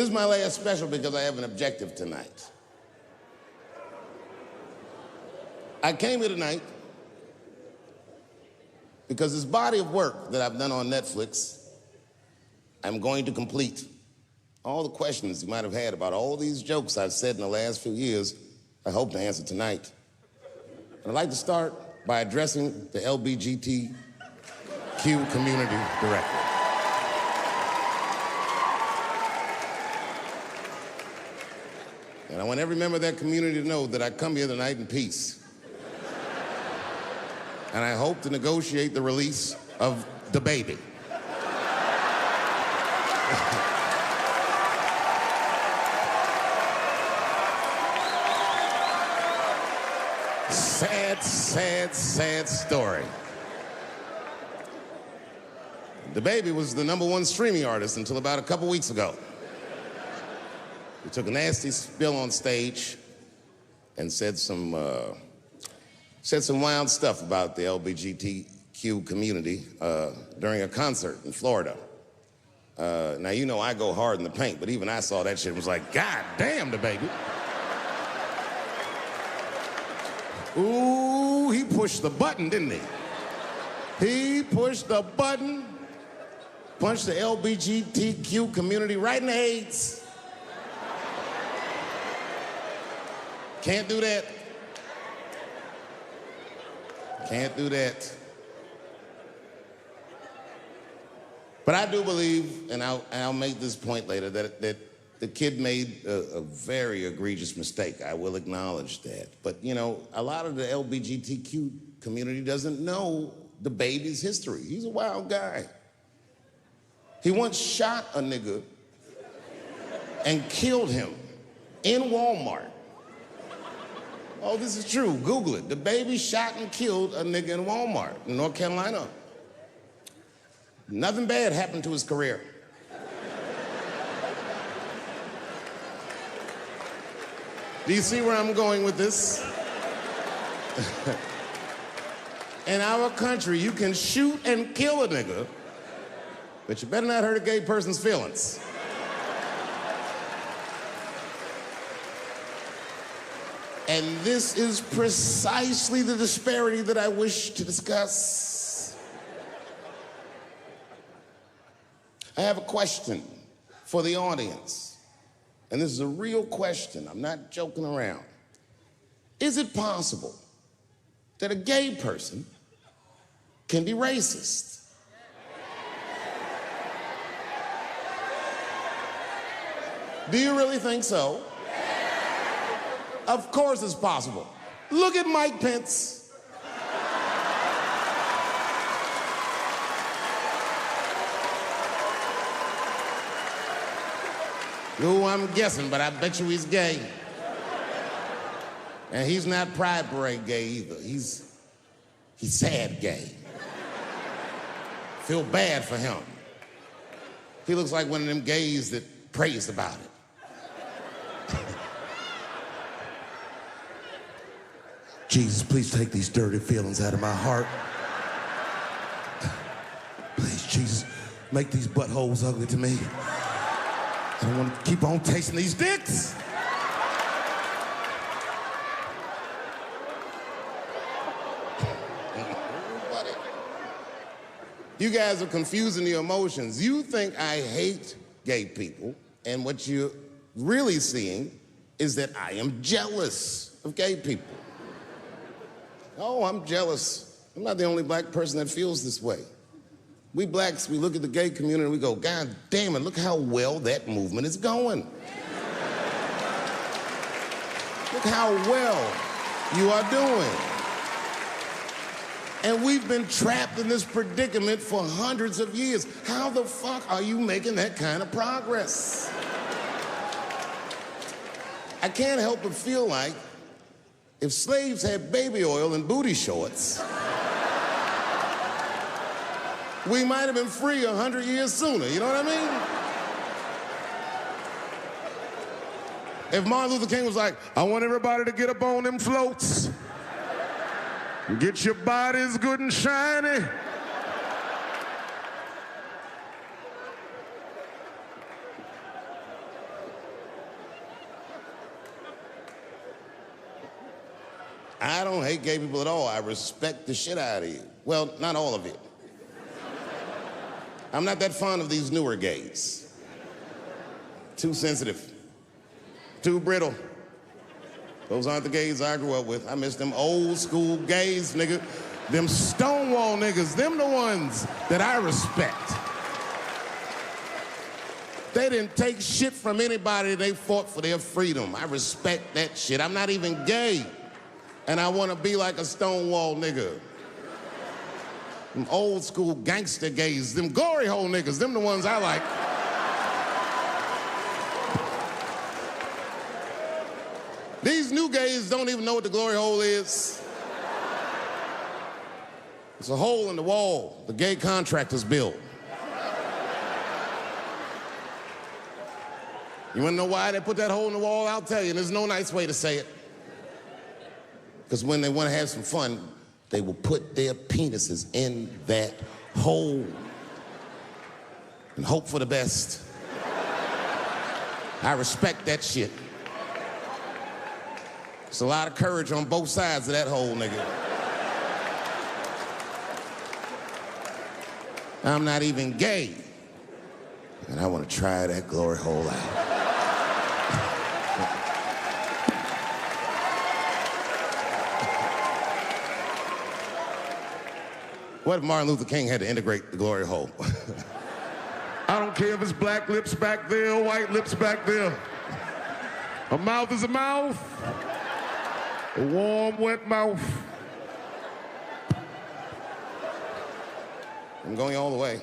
This is my last special because I have an objective tonight. I came here tonight because this body of work that I've done on Netflix, I'm going to complete. All the questions you might have had about all these jokes I've said in the last few years, I hope to answer tonight. And I'd like to start by addressing the LGBTQ community directly. And I want every member of that community to know that I come here tonight in peace. And I hope to negotiate the release of the baby. Sad, sad, sad story. The baby was the #1 streaming artist until about a couple weeks ago. He took a nasty spill on stage and said some wild stuff about the LGBTQ community during a concert in Florida. Now, you know I go hard in the paint, but even I saw that shit and was like, God damn, the baby. Ooh, he pushed the button, didn't he? He pushed the button, punched the LGBTQ community right in the AIDS. Can't do that. Can't do that. But I do believe, and I'll make this point later, that the kid made a very egregious mistake. I will acknowledge that. But, you know, a lot of the LGBTQ community doesn't know the baby's history. He's a wild guy. He once shot a nigga and killed him in Walmart. Oh, this is true. Google it. The baby shot and killed a nigga in Walmart in North Carolina. Nothing bad happened to his career. Do you see where I'm going with this? In our country, you can shoot and kill a nigga, but you better not hurt a gay person's feelings. And this is precisely the disparity that I wish to discuss. I have a question for the audience. And this is a real question. I'm not joking around. Is it possible that a gay person can be racist? Do you really think so? Of course it's possible. Look at Mike Pence. Ooh, I'm guessing, but I bet you he's gay. And he's not Pride Parade gay either. He's sad gay. Feel bad for him. He looks like one of them gays that prays about it. Jesus, please take these dirty feelings out of my heart. Please, Jesus, make these buttholes ugly to me. I don't want to keep on tasting these dicks. You guys are confusing the emotions. You think I hate gay people, and what you're really seeing is that I am jealous of gay people. Oh, I'm jealous. I'm not the only black person that feels this way. We blacks, we look at the gay community and we go, God damn it, look how well that movement is going. Look how well you are doing. And we've been trapped in this predicament for hundreds of years. How the fuck are you making that kind of progress? I can't help but feel like if slaves had baby oil and booty shorts, we might have been free 100 years sooner, you know what I mean? If Martin Luther King was like, I want everybody to get up on them floats, get your bodies good and shiny. I don't hate gay people at all. I respect the shit out of you. Well, not all of it. I'm not that fond of these newer gays. Too sensitive. Too brittle. Those aren't the gays I grew up with. I miss them old school gays, nigga. Them Stonewall niggas, them the ones that I respect. They didn't take shit from anybody. They fought for their freedom. I respect that shit. I'm not even gay. And I want to be like a Stonewall nigga. Them old school gangster gays, them glory hole niggas, them the ones I like. These new gays don't even know what the glory hole is. It's a hole in the wall the gay contractors built. You wanna know why they put that hole in the wall? I'll tell you, and there's no nice way to say it. Because when they wanna have some fun, they will put their penises in that hole and hope for the best. I respect that shit. There's a lot of courage on both sides of that hole, nigga. I'm not even gay, and I want to try that glory hole out. What if Martin Luther King had to integrate the glory hole? I don't care if it's black lips back there or white lips back there. A mouth is a mouth. A warm, wet mouth. I'm going all the way.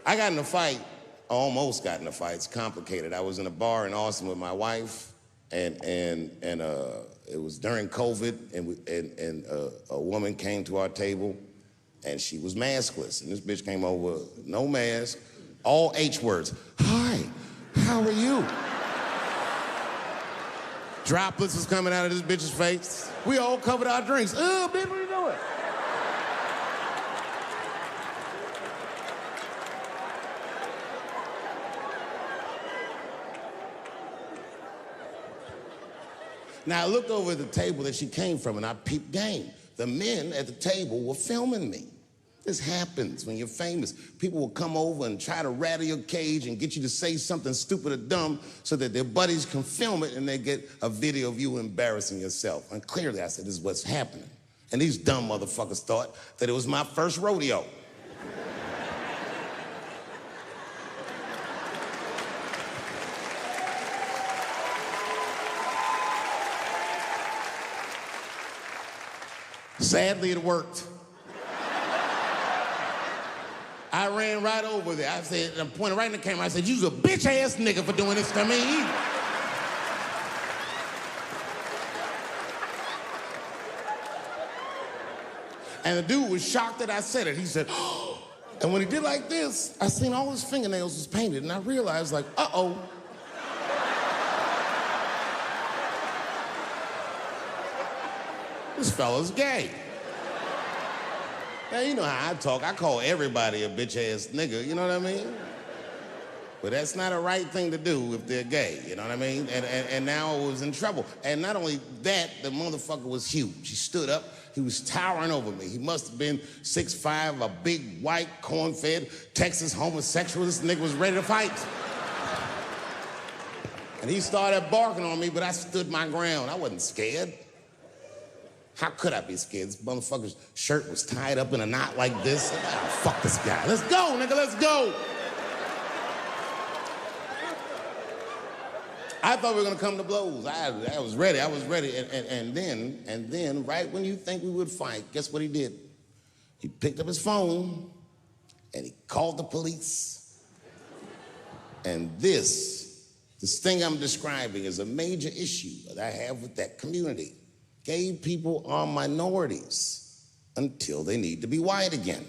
I got in a fight, almost got in a fight. It's complicated. I was in a bar in Austin with my wife, and it was during COVID, and a woman came to our table, and she was maskless. And this bitch came over, no mask, all H words. Hi, how are you? Droplets was coming out of this bitch's face. We all covered our drinks. Oh, bitch, what are you doing? Now, I looked over at the table that she came from, and I peeped game. The men at the table were filming me. This happens when you're famous. People will come over and try to rattle your cage and get you to say something stupid or dumb so that their buddies can film it and they get a video of you embarrassing yourself. And clearly I said, this is what's happening. And these dumb motherfuckers thought that it was my first rodeo. Sadly, it worked. I ran right over there. I said, I pointed right in the camera. I said, you's a bitch-ass nigga for doing this to me. And the dude was shocked that I said it. He said, oh. And when he did like this, I seen all his fingernails was painted, and I realized, like, uh-oh. This fella's gay. Now, you know how I talk. I call everybody a bitch-ass nigga, you know what I mean? But that's not a right thing to do if they're gay, you know what I mean? And now I was in trouble. And not only that, the motherfucker was huge. He stood up, he was towering over me. He must have been 6'5", a big, white, corn-fed, Texas homosexual. This nigga was ready to fight. And he started barking on me, but I stood my ground. I wasn't scared. How could I be scared? This motherfucker's shirt was tied up in a knot like this. Oh, fuck this guy. Let's go, nigga, let's go. I thought we were gonna come to blows. I was ready, And then, right when you think we would fight, guess what he did? He picked up his phone and he called the police. And this thing I'm describing is a major issue that I have with that community. Gay people are minorities until they need to be white again.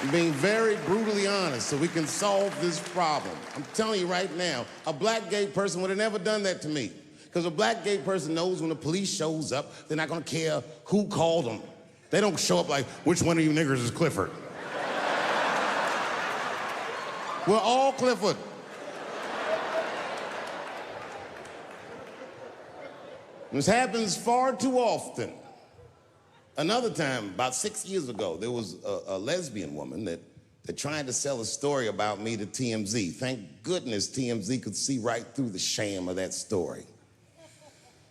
I'm being very brutally honest so we can solve this problem. I'm telling you right now, a black gay person would have never done that to me. Because a black gay person knows when the police shows up, they're not gonna care who called them. They don't show up like, which one of you niggers is Clifford? We're all Clifford. This happens far too often. Another time, about 6 years ago, there was a lesbian woman that tried to sell a story about me to TMZ. Thank goodness TMZ could see right through the sham of that story.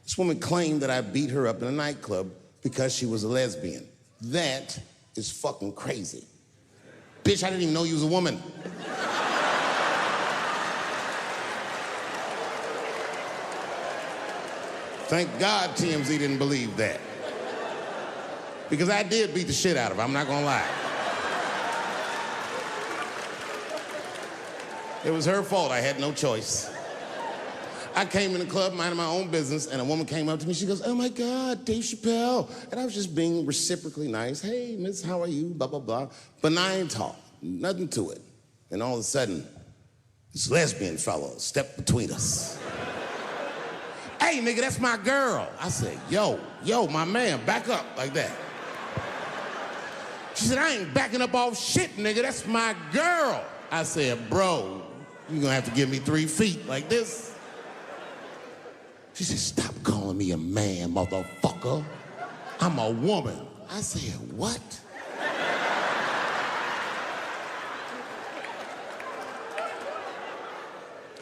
This woman claimed that I beat her up in a nightclub because she was a lesbian. That is fucking crazy. Bitch, I didn't even know you was a woman. Thank God TMZ didn't believe that. Because I did beat the shit out of her, I'm not gonna lie. It was her fault, I had no choice. I came in the club minding my own business, and a woman came up to me, she goes, "Oh my God, Dave Chappelle." And I was just being reciprocally nice. "Hey, miss, how are you?" Blah, blah, blah. Benign talk, nothing to it. And all of a sudden, this lesbian fellow stepped between us. "Hey, nigga, that's my girl." I said, yo, my man, back up, like that. She said, "I ain't backing up off shit, nigga, that's my girl." I said, "Bro, you're gonna have to give me 3 feet like this." She said, "Stop calling me a man, motherfucker. I'm a woman." I said, "What?"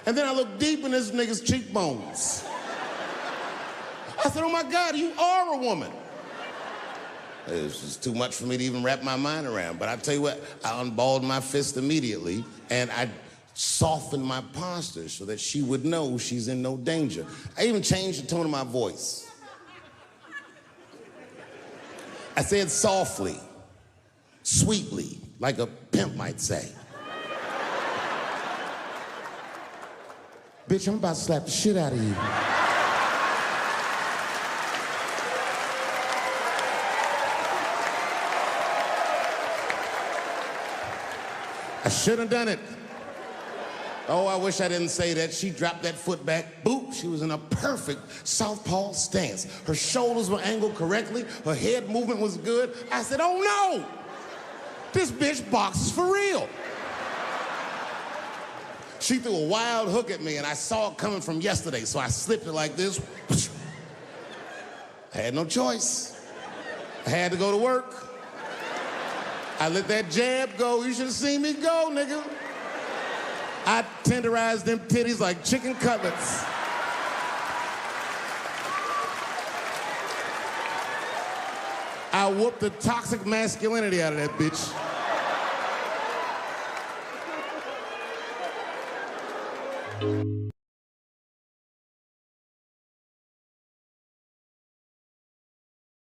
And then I looked deep in this nigga's cheekbones. I said, "Oh my God, you are a woman." It was just too much for me to even wrap my mind around. But I tell you what, I unballed my fist immediately, and I softened my posture so that she would know she's in no danger. I even changed the tone of my voice. I said softly, sweetly, like a pimp might say. "Bitch, I'm about to slap the shit out of you." I should have done it. Oh, I wish I didn't say that. She dropped that foot back. Boop, she was in a perfect southpaw stance. Her shoulders were angled correctly. Her head movement was good. I said, "Oh no, this bitch boxes for real." She threw a wild hook at me and I saw it coming from yesterday, so I slipped it like this. I had no choice. I had to go to work. I let that jab go. You should have seen me go, nigga. I tenderized them titties like chicken cutlets. I whooped the toxic masculinity out of that bitch.